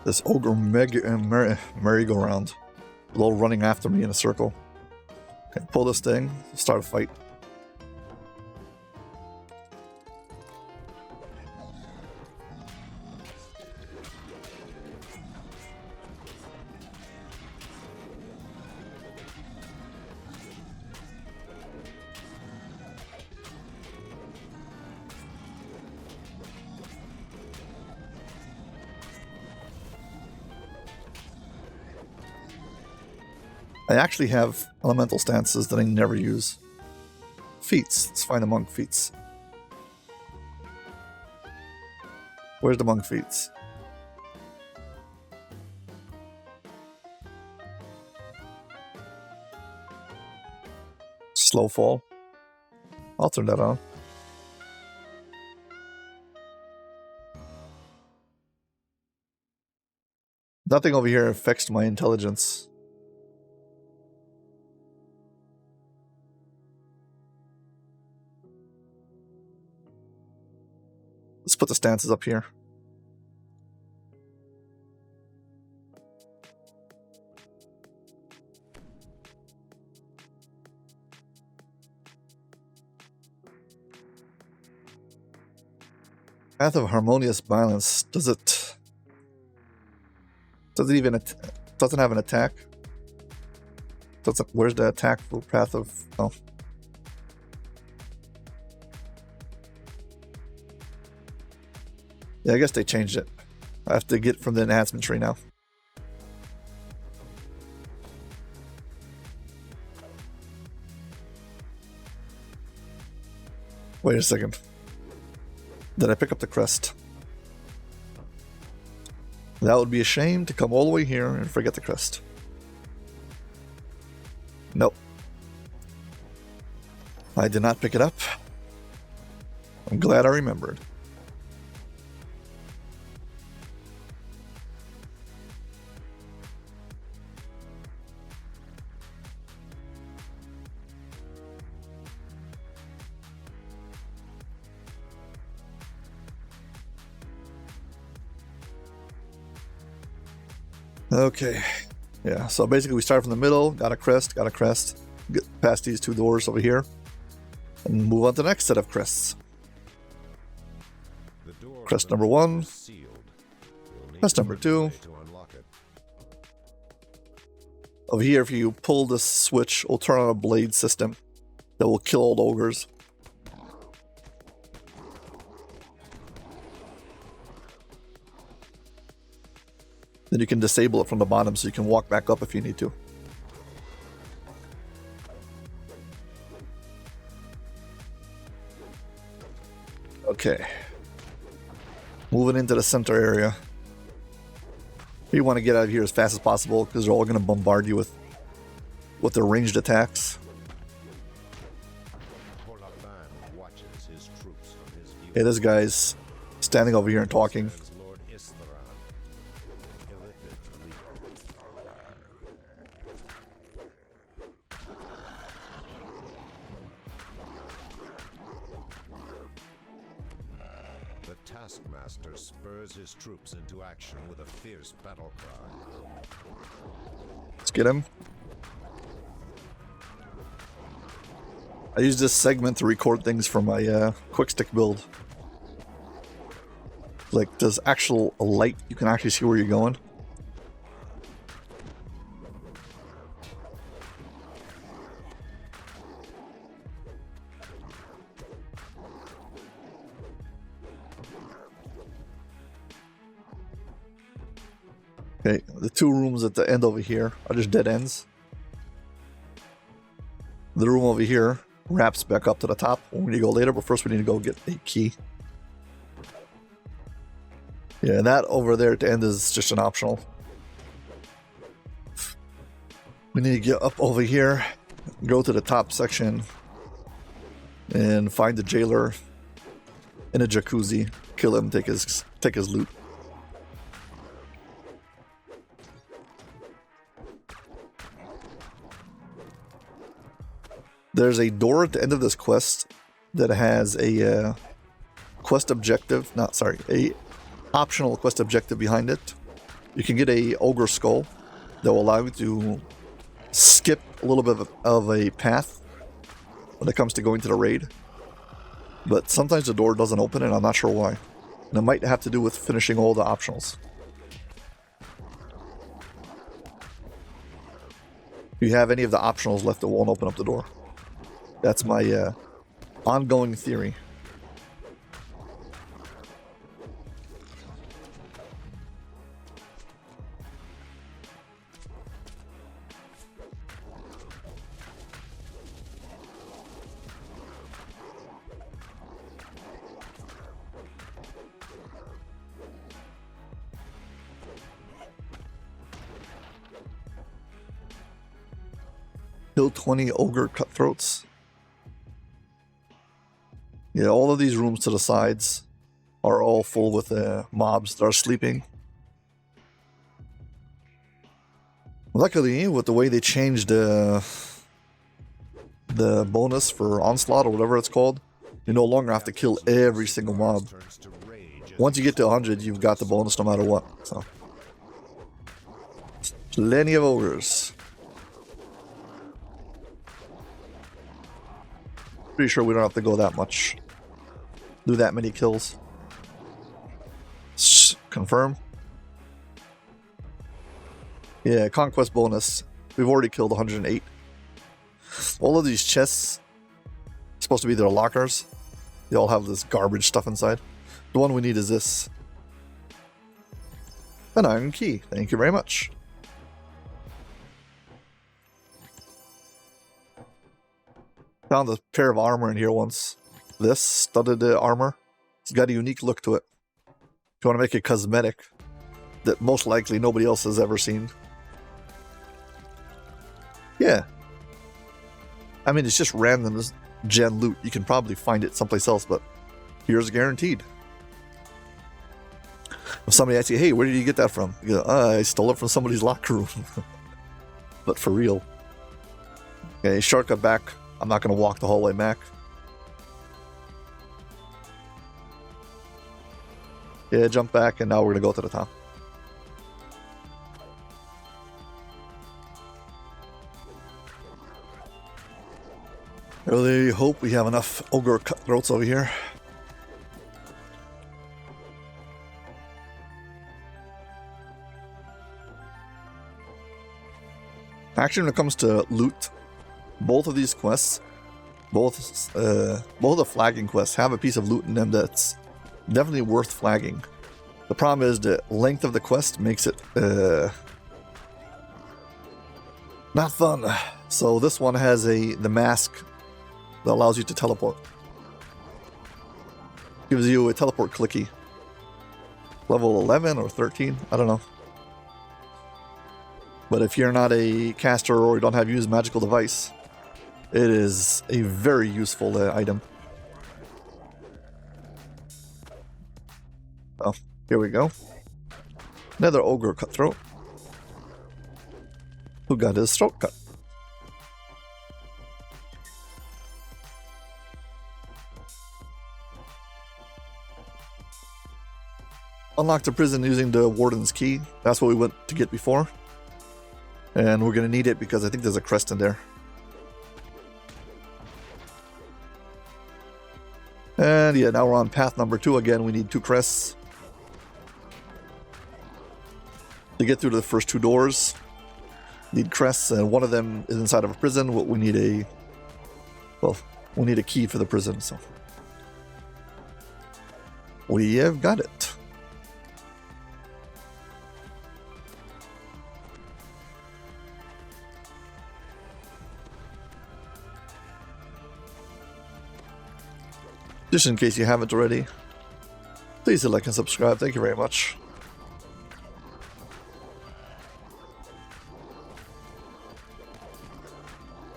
This ogre merry-go-round. Little running after me in a circle. Okay, pull this thing, start a fight. I actually have elemental stances that I never use. Feats. Let's find the monk feats. Where's the monk feats? Slow fall. I'll turn that on. Nothing over here affects my intelligence. Let's put the stances up here. Path of harmonious balance. Does it even doesn't have an attack? Where's the attack for path of? Oh. Yeah, I guess they changed it. I have to get from the enhancement tree now. Wait a second. Did I pick up the crest? That would be a shame to come all the way here and forget the crest. Nope. I did not pick it up. I'm glad I remembered. Okay, yeah, so basically we start from the middle, got a crest, get past these two doors over here, and move on to the next set of crests. Crest number 1, crest number 2. Over here, if you pull this switch, it'll turn on a blade system that will kill all the ogres. Then you can disable it from the bottom so you can walk back up if you need to. Okay. Moving into the center area. You want to get out of here as fast as possible because they're all going to bombard you with their ranged attacks. Hey, this guy's standing over here and talking. Taskmaster spurs his troops into action with a fierce battle cry. Let's get him. I use this segment to record things from my quick stick build. Like, there's actual light, you can actually see where you're going. Okay, the two rooms at the end over here are just dead ends. The room over here wraps back up to the top when we need to go later, but first we need to go get a key. Yeah, and that over there at the end is just an optional. We need to get up over here, go to the top section and find the jailer in a jacuzzi, kill him, take his loot. There's a door at the end of this quest that has a quest objective, a optional quest objective behind it. You can get a ogre skull that will allow you to skip a little bit of a path when it comes to going to the raid. But sometimes the door doesn't open and I'm not sure why. And it might have to do with finishing all the optionals. If you have any of the optionals left, it won't open up the door. That's my ongoing theory. Kill 20 ogre cutthroats. Yeah, all of these rooms to the sides are all full with mobs that are sleeping. Luckily, with the way they changed the bonus for Onslaught or whatever it's called, you no longer have to kill every single mob. Once you get to 100, you've got the bonus no matter what. So, plenty of ogres. Pretty sure we don't have to go that much. Do that many kills. Confirm. Yeah, conquest bonus. We've already killed 108. All of these chests supposed to be their lockers. They all have this garbage stuff inside. The one we need is this. An iron key. Thank you very much. Found a pair of armor in here once. This studded armor. It's got a unique look to it. If you want to make it cosmetic, that most likely nobody else has ever seen. Yeah. I mean, it's just random gen loot. You can probably find it someplace else, but here's guaranteed. If somebody asks you, hey, where did you get that from? You go, I stole it from somebody's locker room. But for real. Okay, shortcut back. I'm not going to walk the whole way back. Yeah, jump back, and now we're going to go to the top. I really hope we have enough ogre cutthroats over here. Actually, when it comes to loot, both of these quests, both the flagging quests have a piece of loot in them that's definitely worth flagging. The problem is the length of the quest makes it not fun. So this one has the mask that allows you to teleport. Gives you a teleport clicky. Level 11 or 13, I don't know. But if you're not a caster or you don't have used magical device, it is a very useful item. Oh, here we go. Another ogre cutthroat. Who got his throat cut? Unlock the prison using the warden's key. That's what we went to get before. And we're going to need it because I think there's a crest in there. And yeah, now we're on path number 2 again. We need 2 crests. To get through the first 2 doors, need crests, and one of them is inside of a prison. We need a key for the prison, so we have got it. Just in case you haven't already, please hit like and subscribe. Thank you very much.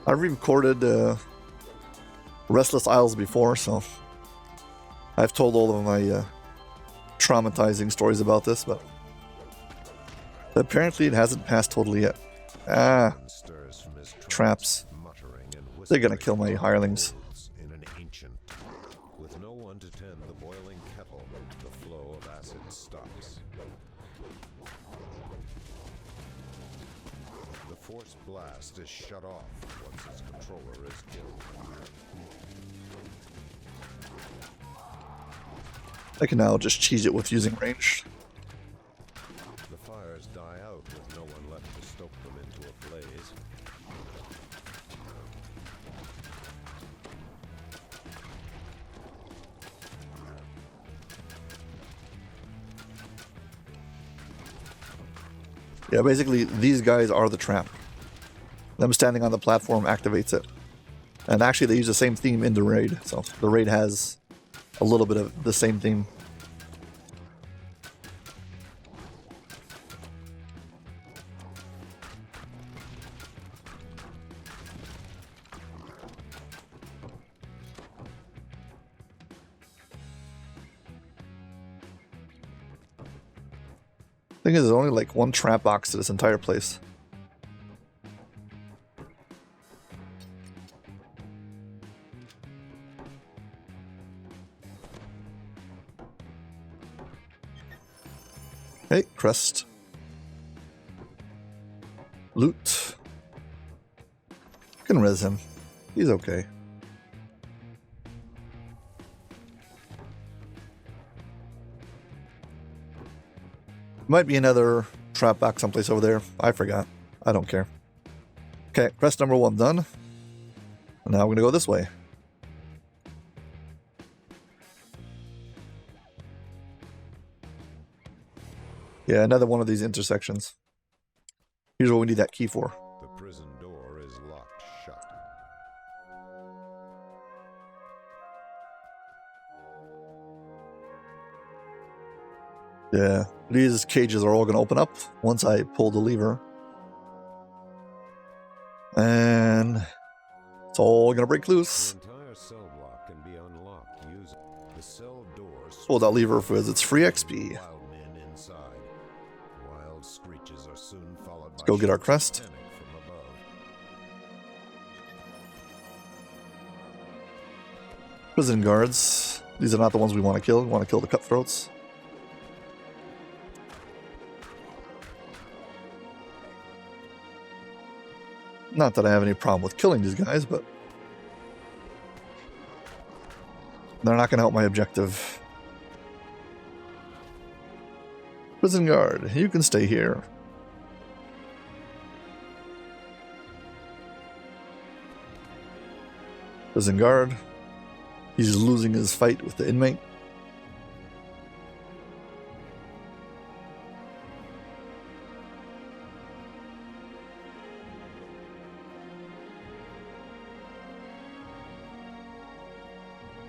I've recorded Restless Isles before, so I've told all of my traumatizing stories about this, but apparently it hasn't passed totally yet. Ah, traps. They're gonna kill my hirelings. With no one to tend the boiling kettle, the flow of acid stops. The force blast is shut off once its controller is killed. I can now just cheese it with using range. The fires die out with no one left to stoke them into a blaze. Yeah, basically these guys are the trap. Them standing on the platform activates it. And actually they use the same theme in the raid, so the raid has a little bit of the same theme. Thing is, there's only like one trap box to this entire place. Hey, crest. Loot. Can res him. He's okay. Might be another trap box someplace over there. I forgot. I don't care. Okay, quest number 1 done. And now we're gonna go this way. Yeah, another one of these intersections. Here's what we need that key for. The prison door is locked shut. Yeah, these cages are all going to open up once I pull the lever. And it's all going to break loose. The entire cell block can be unlocked using the cell doors. Pull that lever for its free XP. Wild men inside. Wild screeches are soon followed by Go get our shouts of crest. panic from above. Prison guards. These are not the ones we want to kill. We want to kill the cutthroats. Not that I have any problem with killing these guys, but they're not going to help my objective. Prison guard, you can stay here. Prison guard. He's losing his fight with the inmate.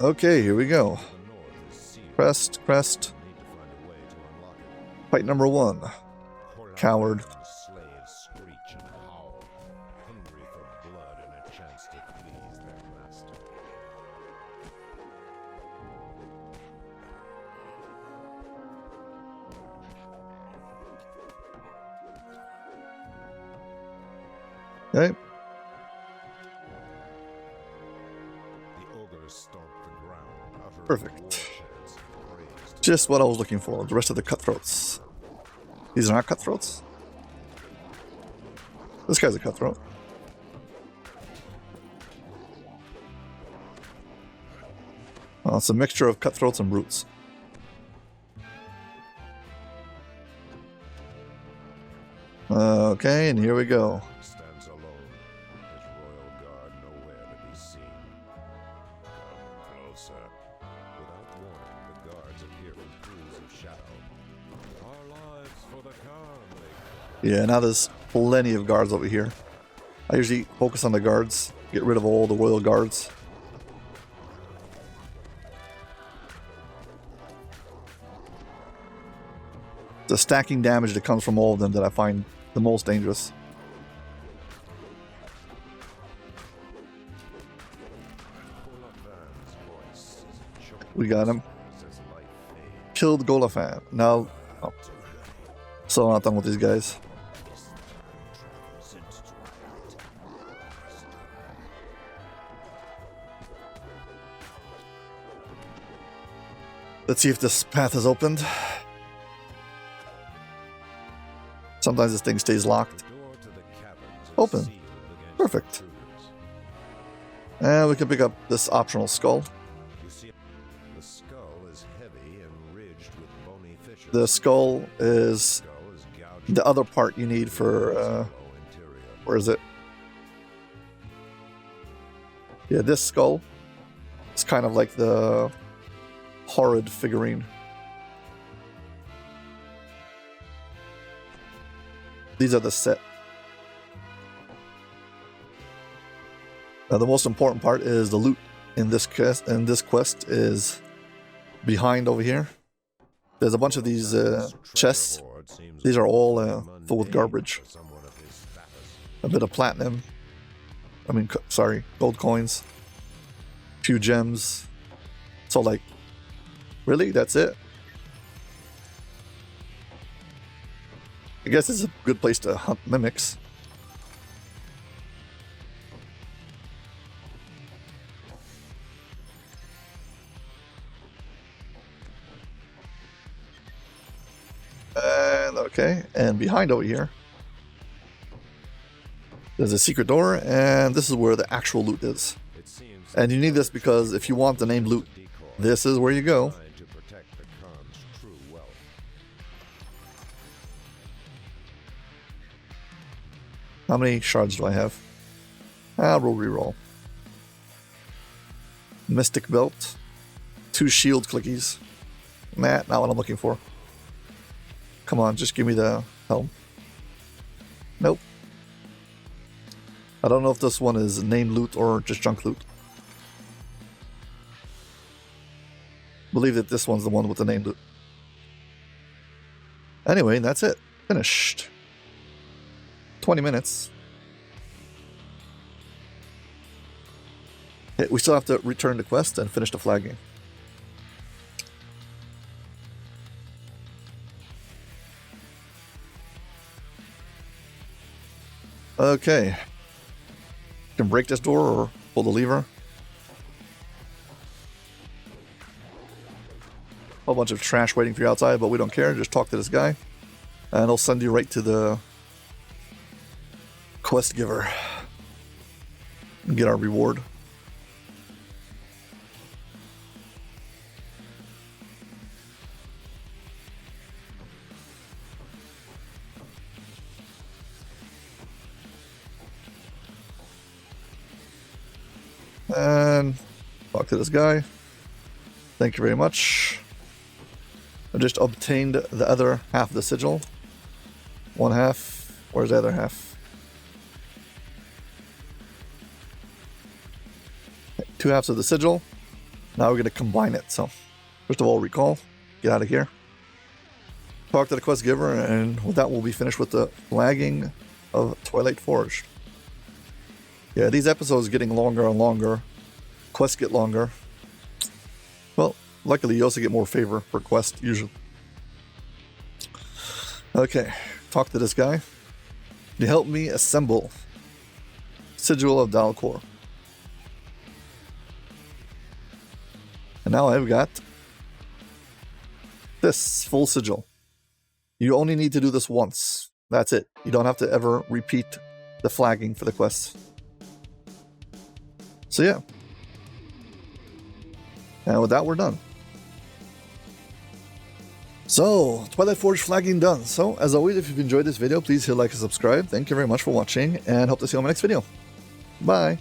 Okay, here we go. The north is sealed. Crest, crest. Need to find a way to unlock it. Fight number 1. Coward. Slaves screech and howl, hungry for blood and a chance to please their master. Okay. The ogres stomp the ground, uttering Perfect. war chants of praise to Just what I was looking for. The rest of the cutthroats. These are not cutthroats. This guy's a cutthroat. Well, it's a mixture of cutthroats and brutes. Okay, and here we go. stands alone, his royal guard nowhere to be seen. Come closer. Without warning, the guards appear from pools of shadow. Our lives for the Khan, they cry. Yeah, now there's plenty of guards over here. I usually focus on the guards, get rid of all the royal guards. The stacking damage that comes from all of them that I find the most dangerous. We got him. Killed Ghola-Fan. Now, oh. Still not done with these guys. Let's see if this path is opened. Sometimes this thing stays locked. Open. Perfect. And we can pick up this optional skull. The skull is heavy and ridged with bony fissures. The skull is the other part you need for, where is it? Yeah, this skull is kind of like the horrid figurine. These are the set. Now the most important part is the loot in this quest. And this quest is behind over here. There's a bunch of these chests. These are all full with garbage. A bit of platinum. I mean, sorry, gold coins. A few gems. So like, really? That's it? I guess this is a good place to hunt mimics. And okay, and behind over here, there's a secret door, and this is where the actual loot is. And you need this because if you want the named loot, this is where you go. How many shards do I have? I'll reroll. Mystic belt. 2 shield clickies. Nah, not what I'm looking for. Come on, just give me the helm. Nope. I don't know if this one is named loot or just junk loot. Believe that this one's the one with the named loot. Anyway, that's it. Finished. 20 minutes. Okay, we still have to return the quest and finish the flagging. Okay. You can break this door or pull the lever. Whole bunch of trash waiting for you outside, but we don't care. Just talk to this guy, and he'll send you right to the quest giver and get our reward. And talk to this guy. Thank you very much. I just obtained the other half of the sigil. One half. Where's the other half? 2 halves of the sigil. Now we're going to combine it. So, first of all, recall. Get out of here. Talk to the quest giver, and with that, we'll be finished with the flagging of Twilight Forge. Yeah, these episodes are getting longer and longer. Quests get longer. Well, luckily you also get more favor per quest, usually. Okay, talk to this guy. Can you help me assemble Sigil of Quor? And now I've got this full sigil. You only need to do this once. That's it. You don't have to ever repeat the flagging for the quests. So yeah. And with that, we're done. So, Twilight Forge flagging done. So, as always, if you've enjoyed this video, please hit like and subscribe. Thank you very much for watching, and hope to see you on my next video. Bye!